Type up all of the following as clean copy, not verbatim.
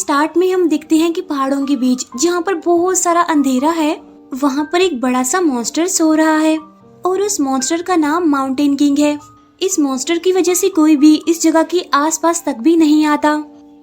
Start में हम देखते हैं कि पहाड़ों के बीच जहाँ पर बहुत सारा अंधेरा है, वहाँ पर एक बड़ा सा मॉन्स्टर सो रहा है और उस मॉन्स्टर का नाम माउंटेन किंग है। इस मॉन्स्टर की वजह से कोई भी इस जगह के आसपास तक भी नहीं आता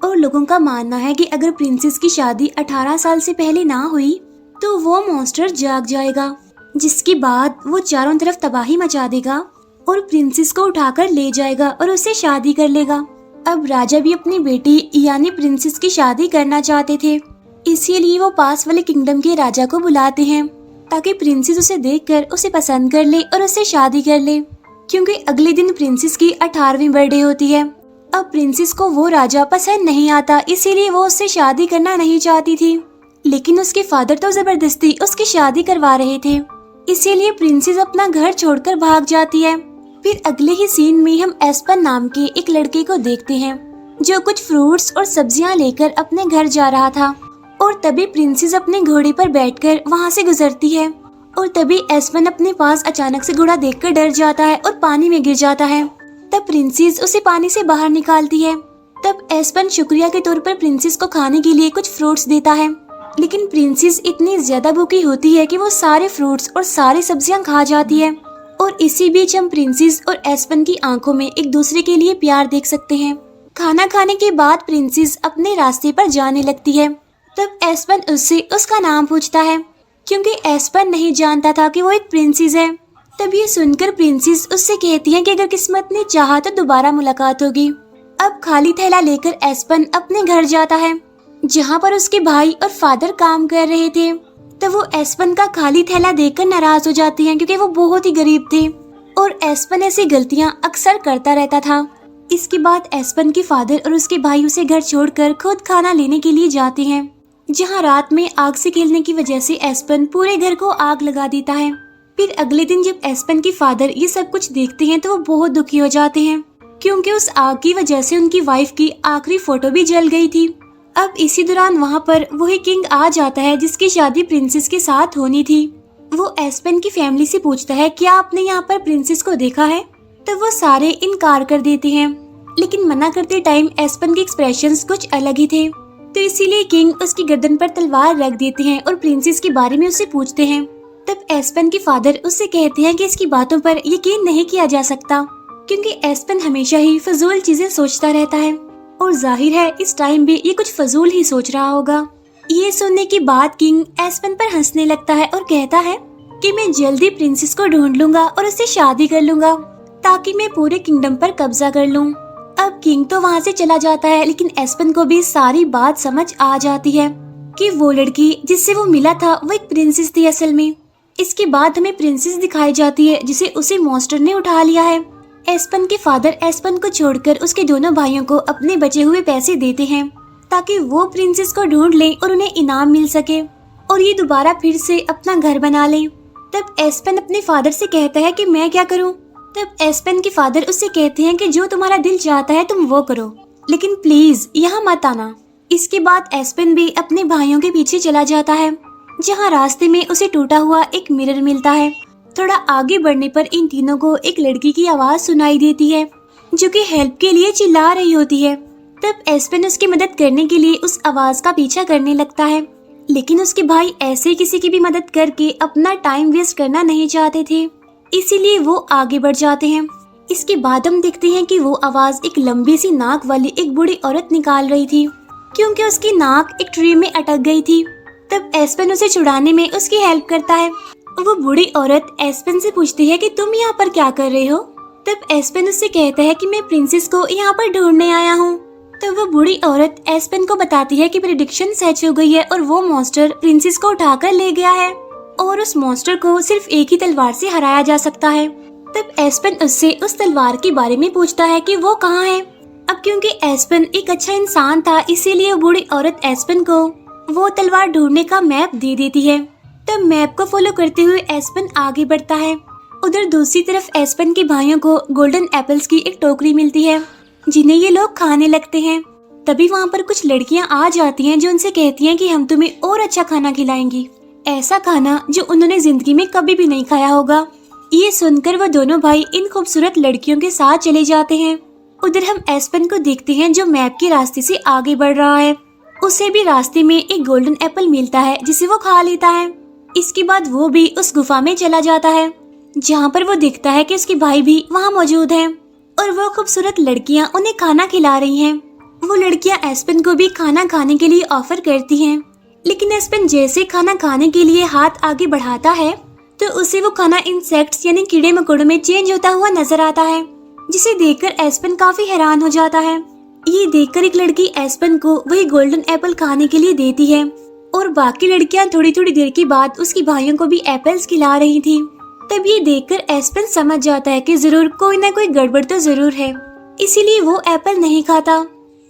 और लोगों का मानना है कि अगर प्रिंसेस की शादी 18 साल से पहले ना हुई तो वो मॉन्स्टर जाग जाएगा, जिसके बाद वो चारों तरफ तबाही मचा देगा और प्रिंसेस को उठाकर ले जाएगा और उससे शादी कर लेगा। अब राजा भी अपनी बेटी यानी प्रिंसेस की शादी करना चाहते थे, इसीलिए वो पास वाले किंगडम के राजा को बुलाते हैं ताकि प्रिंसेस उसे देखकर उसे पसंद कर ले और उससे शादी कर ले, क्योंकि अगले दिन प्रिंसेस की 18वीं बर्थडे होती है। अब प्रिंसेस को वो राजा पसंद नहीं आता, इसीलिए वो उससे शादी करना नहीं चाहती थी, लेकिन उसके फादर तो जबरदस्ती उसकी शादी करवा रहे थे, इसीलिए प्रिंसेस अपना घर छोड़कर भाग जाती है। फिर अगले ही सीन में हम एस्पन नाम के एक लड़के को देखते हैं जो कुछ फ्रूट्स और सब्जियां लेकर अपने घर जा रहा था और तभी प्रिंसेस अपने घोड़े पर बैठकर वहां से गुजरती है और तभी एस्पन अपने पास अचानक से घोड़ा देखकर डर जाता है और पानी में गिर जाता है। तब प्रिंसेस उसे पानी से बाहर निकालती है। तब एस्पन शुक्रिया के तौर पर प्रिंसेस को खाने के लिए कुछ फ्रूट्स देता है, लेकिन प्रिंसेस इतनी ज्यादा भूखी होती है कि वो सारे फ्रूट्स और सारी सब्जियां खा जाती है। और इसी बीच हम प्रिंसेस और एस्पन की आंखों में एक दूसरे के लिए प्यार देख सकते हैं। खाना खाने के बाद प्रिंसेस अपने रास्ते पर जाने लगती है। तब एस्पन उससे उसका नाम पूछता है, क्योंकि एस्पन नहीं जानता था कि वो एक प्रिंसेस है। तब ये सुनकर प्रिंसेस उससे कहती है कि अगर किस्मत ने चाहा तो दोबारा मुलाकात होगी। अब खाली थैला लेकर एस्पन अपने घर जाता है, जहाँ पर उसके भाई और फादर काम कर रहे थे। तब वो एस्पन का खाली थैला देखकर नाराज हो जाती हैं, क्योंकि वो बहुत ही गरीब थे और एस्पन ऐसी गलतियां अक्सर करता रहता था। इसके बाद एस्पन के फादर और उसके भाई उसे घर छोड़कर खुद खाना लेने के लिए जाते हैं, जहां रात में आग से खेलने की वजह से एस्पन पूरे घर को आग लगा देता है। फिर अगले दिन जब एस्पन के फादर ये सब कुछ देखते हैं तो वो बहुत दुखी हो जाते हैं, क्योंकि उस आग की वजह से उनकी वाइफ की आखिरी फोटो भी जल गई थी। अब इसी दौरान वहाँ पर वही किंग आ जाता है जिसकी शादी प्रिंसेस के साथ होनी थी। वो एस्पन की फैमिली से पूछता है, क्या आपने यहाँ पर प्रिंसेस को देखा है? तो वो सारे इनकार कर देते हैं, लेकिन मना करते टाइम एस्पन के एक्सप्रेशंस कुछ अलग ही थे। तो इसीलिए किंग उसकी गर्दन पर तलवार रख देते हैं और प्रिंसेस के बारे में उससे पूछते हैं। तब एस्पन के फादर उससे कहते हैं कि इसकी बातों पर यकीन नहीं किया जा सकता, क्योंकि एस्पन हमेशा ही फजूल चीजें सोचता रहता है और जाहिर है इस टाइम भी ये कुछ फजूल ही सोच रहा होगा। ये सुनने के बाद किंग एस्पन पर हंसने लगता है और कहता है कि मैं जल्दी प्रिंसेस को ढूंढ लूंगा और उससे शादी कर लूंगा ताकि मैं पूरे किंगडम पर कब्जा कर लूं। अब किंग तो वहाँ से चला जाता है, लेकिन एस्पन को भी सारी बात समझ आ जाती है कि वो लड़की जिससे वो मिला था वो एक प्रिंसेस थी असल में। इसके बाद हमें प्रिंसेस दिखाई जाती है जिसे उसी मॉन्स्टर ने उठा लिया है। एस्पन के फादर एस्पन को छोड़कर उसके दोनों भाइयों को अपने बचे हुए पैसे देते हैं ताकि वो प्रिंसेस को ढूंढ लें और उन्हें इनाम मिल सके और ये दोबारा फिर से अपना घर बना लें। तब एस्पन अपने फादर से कहता है कि मैं क्या करूं? तब एस्पन के फादर उससे कहते हैं कि जो तुम्हारा दिल चाहता है तुम वो करो, लेकिन प्लीज यहाँ मत आना। इसके बाद एस्पन भी अपने भाइयों के पीछे चला जाता है, जहाँ रास्ते में उसे टूटा हुआ एक मिरर मिलता है। थोड़ा आगे बढ़ने पर इन तीनों को एक लड़की की आवाज सुनाई देती है जो कि हेल्प के लिए चिल्ला रही होती है। तब एस्पन उसकी मदद करने के लिए उस आवाज का पीछा करने लगता है, लेकिन उसके भाई ऐसे किसी की भी मदद करके अपना टाइम वेस्ट करना नहीं चाहते थे, इसीलिए वो आगे बढ़ जाते हैं। इसके बाद हम देखते हैं कि वो आवाज एक लंबी सी नाक वाली एक बूढ़ी औरत निकाल रही थी, क्योंकि उसकी नाक एक ट्री में अटक गई थी। तब एस्पन उसे छुड़ाने में उसकी हेल्प करता है। वो बूढ़ी औरत एस्पन से पूछती है कि तुम यहाँ पर क्या कर रहे हो? तब एस्पन उससे कहता है कि मैं प्रिंसेस को यहाँ पर ढूंढने आया हूँ। तब वो बूढ़ी औरत एस्पन को बताती है कि प्रेडिक्शन सच हो गई है और वो मॉन्स्टर प्रिंसेस को उठाकर ले गया है और उस मॉन्स्टर को सिर्फ एक ही तलवार से हराया जा सकता है। तब एस्पन उससे उस तलवार के बारे में पूछता है कि वो कहाँ है। अब क्योंकि एस्पन एक अच्छा इंसान था, इसीलिए वो बूढ़ी औरत एस्पन को वो तलवार ढूंढने का मैप दे देती है। तब मैप को फॉलो करते हुए एस्पन आगे बढ़ता है। उधर दूसरी तरफ एस्पन के भाइयों को गोल्डन एप्पल्स की एक टोकरी मिलती है, जिन्हें ये लोग खाने लगते हैं। तभी वहाँ पर कुछ लड़कियाँ आ जाती हैं जो उनसे कहती हैं कि हम तुम्हें और अच्छा खाना खिलाएंगी, ऐसा खाना जो उन्होंने जिंदगी में कभी भी नहीं खाया होगा। ये सुनकर वो दोनों भाई इन खूबसूरत लड़कियों के साथ चले जाते हैं। उधर हम एस्पन को देखते हैं जो मैप के रास्ते से आगे बढ़ रहा है। उसे भी रास्ते में एक गोल्डन एप्पल मिलता है जिसे वो खा लेता है। इसके बाद वो भी उस गुफा में चला जाता है जहाँ पर वो देखता है कि उसके भाई भी वहाँ मौजूद हैं और वो खूबसूरत लड़कियाँ उन्हें खाना खिला रही हैं। वो लड़कियाँ एस्पेन को भी खाना खाने के लिए ऑफर करती हैं, लेकिन एस्पेन जैसे खाना खाने के लिए हाथ आगे बढ़ाता है तो उसे वो खाना इंसेक्ट्स यानी कीड़े मकोड़ों में चेंज होता हुआ नजर आता है, जिसे देखकर एस्पेन काफी हैरान हो जाता है। ये देखकर एक लड़की एस्पेन को वही गोल्डन एप्पल खाने के लिए देती है और बाकी लड़कियां थोड़ी थोड़ी देर के बाद उसकी भाइयों को भी एप्पल्स खिला रही थी। तब ये देखकर एस्पेन समझ जाता है कि जरूर कोई ना कोई गड़बड़ तो जरूर है, इसीलिए वो एप्पल नहीं खाता,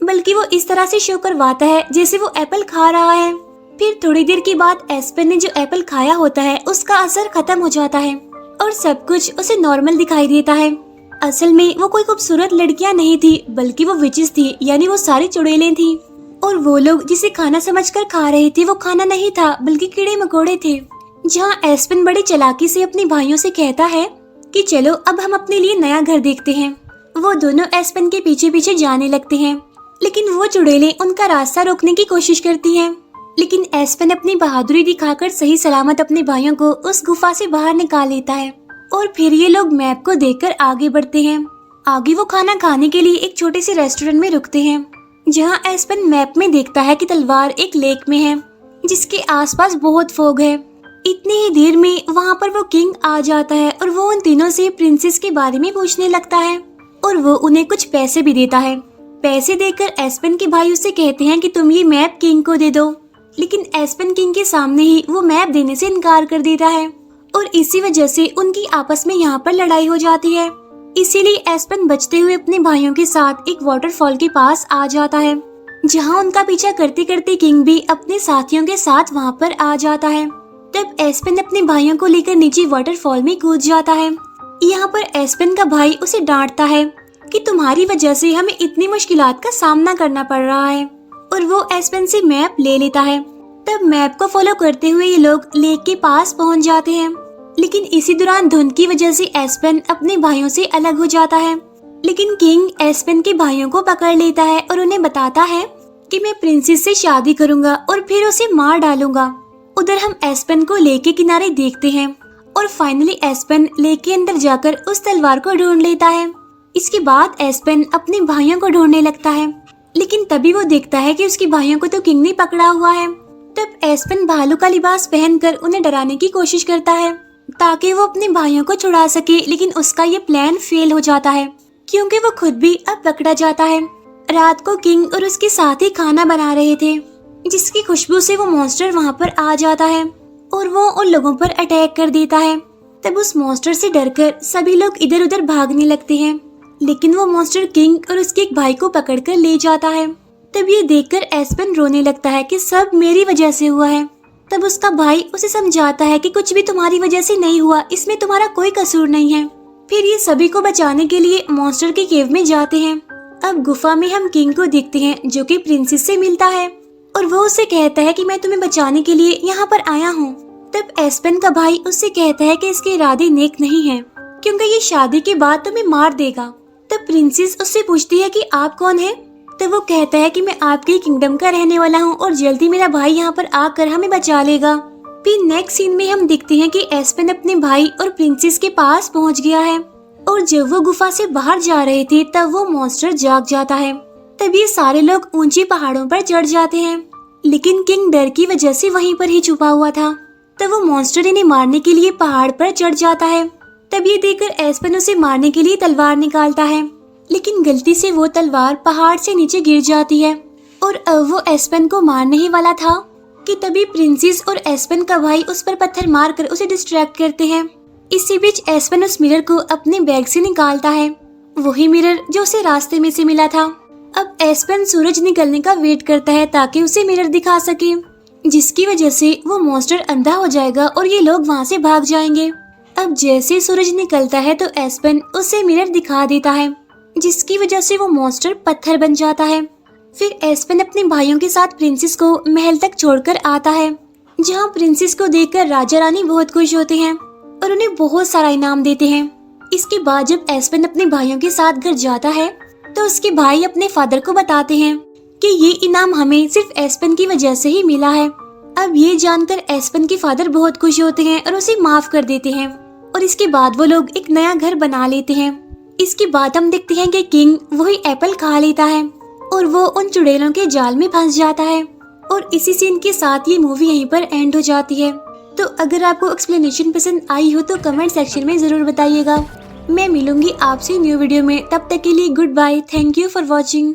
बल्कि वो इस तरह से शो करवाता है जैसे वो एप्पल खा रहा है। फिर थोड़ी देर के बाद एस्पेन ने जो एप्पल खाया होता है उसका असर खत्म हो जाता है और सब कुछ उसे नॉर्मल दिखाई देता है। असल में वो कोई खूबसूरत लड़कियां नहीं थी, बल्कि वो विचेस थी, यानी वो सारी चुड़ैलें थी। और वो लोग जिसे खाना समझकर खा रहे थे वो खाना नहीं था बल्कि कीड़े मकोड़े थे। जहाँ एस्पेन बड़ी चालाकी से अपने भाइयों से कहता है कि चलो अब हम अपने लिए नया घर देखते हैं। वो दोनों एस्पेन के पीछे पीछे जाने लगते हैं, लेकिन वो चुड़ैलें उनका रास्ता रोकने की कोशिश करती हैं। लेकिन एस्पेन अपनी बहादुरी दिखाकर सही सलामत अपने भाइयों को उस गुफा से बाहर निकाल लेता है और फिर ये लोग मैप को देखकर आगे बढ़ते हैं। आगे वो खाना खाने के लिए एक छोटे से रेस्टोरेंट में रुकते हैं, जहाँ एस्पेन मैप में देखता है कि तलवार एक लेक में है जिसके आसपास बहुत फोग है। इतनी ही देर में वहाँ पर वो किंग आ जाता है और वो उन तीनों से प्रिंसेस के बारे में पूछने लगता है और वो उन्हें कुछ पैसे भी देता है। पैसे देकर एस्पेन के भाई उससे कहते हैं कि तुम ये मैप किंग को दे दो, लेकिन एस्पेन किंग के सामने ही वो मैप देने से इनकार कर देता है और इसी वजह से उनकी आपस में यहाँ पर लड़ाई हो जाती है। इसीलिए एस्पेन बचते हुए अपने भाइयों के साथ एक वाटरफॉल के पास आ जाता है, जहाँ उनका पीछा करते करते किंग भी अपने साथियों के साथ वहाँ पर आ जाता है। तब एस्पेन अपने भाइयों को लेकर नीचे वाटरफॉल में कूद जाता है। यहाँ पर एस्पेन का भाई उसे डांटता है कि तुम्हारी वजह से हमें इतनी मुश्किलात का सामना करना पड़ रहा है, और वो एस्पेन से मैप ले लेता है। तब मैप को फॉलो करते हुए ये लोग लेक के पास पहुंच जाते हैं, लेकिन इसी दौरान धुंध की वजह से एस्पेन अपने भाइयों से अलग हो जाता है। लेकिन किंग एस्पेन के भाइयों को पकड़ लेता है और उन्हें बताता है कि मैं प्रिंसेस से शादी करूंगा और फिर उसे मार डालूंगा। उधर हम एस्पेन को लेक के किनारे देखते हैं और फाइनली एस्पेन लेक के अंदर जाकर उस तलवार को ढूंढ लेता है। इसके बाद एस्पेन अपने भाइयों को ढूंढने लगता है, लेकिन तभी वो देखता है कि उसके भाइयों को तो किंग ने पकड़ा हुआ है। तब एस्पेन भालू का लिबास पहनकर उन्हें डराने की कोशिश करता है ताकि वो अपने भाइयों को छुड़ा सके, लेकिन उसका ये प्लान फेल हो जाता है क्योंकि वो खुद भी अब पकड़ा जाता है। रात को किंग और उसके साथी खाना बना रहे थे, जिसकी खुशबू से वो मॉन्स्टर वहाँ पर आ जाता है और वो उन लोगों पर अटैक कर देता है। तब उस मॉन्स्टर से डरकर सभी लोग इधर उधर भागने लगते हैं, लेकिन वो मॉन्स्टर किंग और उसके एक भाई को पकड़कर ले जाता है। तब ये देखकर एस्पेन रोने लगता है कि सब मेरी वजह से हुआ है। तब उसका भाई उसे समझाता है कि कुछ भी तुम्हारी वजह से नहीं हुआ, इसमें तुम्हारा कोई कसूर नहीं है। फिर ये सभी को बचाने के लिए मॉन्स्टर के केव में जाते हैं। अब गुफा में हम किंग को देखते हैं जो कि प्रिंसेस से मिलता है और वो उससे कहता है कि मैं तुम्हें बचाने के लिए यहाँ पर आया हूँ। तब एस्पेन का भाई उससे कहता है कि इसके इरादे नेक नहीं है क्योंकि ये शादी के बाद तुम्हें मार देगा। तब प्रिंसेस उससे पूछती है कि आप कौन है। तब वो कहता है कि मैं आपके किंगडम का रहने वाला हूँ और जल्दी मेरा भाई यहाँ पर आकर हमें बचा लेगा। फिर नेक्स्ट सीन में हम देखते हैं कि एस्पेन अपने भाई और प्रिंसेस के पास पहुँच गया है और जब वो गुफा से बाहर जा रहे थे तब वो मॉन्स्टर जाग जाता है। तब ये सारे लोग ऊंचे पहाड़ों पर चढ़ जाते हैं, लेकिन किंग डर की वजह से वहीं पर ही छुपा हुआ था। तब वो मॉन्स्टर इन्हें मारने के लिए पहाड़ पर चढ़ जाता है। तब ये देखकर एस्पेन उसे मारने के लिए तलवार निकालता है, लेकिन गलती से वो तलवार पहाड़ से नीचे गिर जाती है और अब वो एस्पेन को मारने ही वाला था कि तभी प्रिंसेस और एस्पेन का भाई उस पर पत्थर मारकर उसे डिस्ट्रैक्ट करते हैं। इसी बीच एस्पेन उस मिरर को अपने बैग से निकालता है, वही मिरर जो उसे रास्ते में से मिला था। अब एस्पेन सूरज निकलने का वेट करता है ताकि उसे मिरर दिखा सके, जिसकी वजह से वो मॉन्स्टर अंधा हो जाएगा और ये लोग वहाँ से भाग जाएंगे। अब जैसे सूरज निकलता है तो एस्पेन उसे मिरर दिखा देता है, जिसकी वजह से वो मॉन्स्टर पत्थर बन जाता है। फिर एस्पेन अपने भाइयों के साथ प्रिंसेस को महल तक छोड़कर आता है, जहाँ प्रिंसेस को देखकर राजा रानी बहुत खुश होते हैं और उन्हें बहुत सारा इनाम देते हैं। इसके बाद जब एस्पेन अपने भाइयों के साथ घर जाता है तो उसके भाई अपने फादर को बताते हैं कि ये इनाम हमें सिर्फ एस्पेन की वजह से ही मिला है। अब ये जानकर एस्पेन के फादर बहुत खुश होते हैं और उसे माफ कर देते हैं और इसके बाद वो लोग एक नया घर बना लेते हैं। इसके बाद हम देखते हैं कि किंग वही एप्पल खा लेता है और वो उन चुड़ैलों के जाल में फंस जाता है और इसी सीन के साथ ये मूवी यहीं पर एंड हो जाती है। तो अगर आपको एक्सप्लेनेशन पसंद आई हो तो कमेंट सेक्शन में जरूर बताइएगा। मैं मिलूंगी आपसे न्यू वीडियो में, तब तक के लिए good bye. Thank you for watching.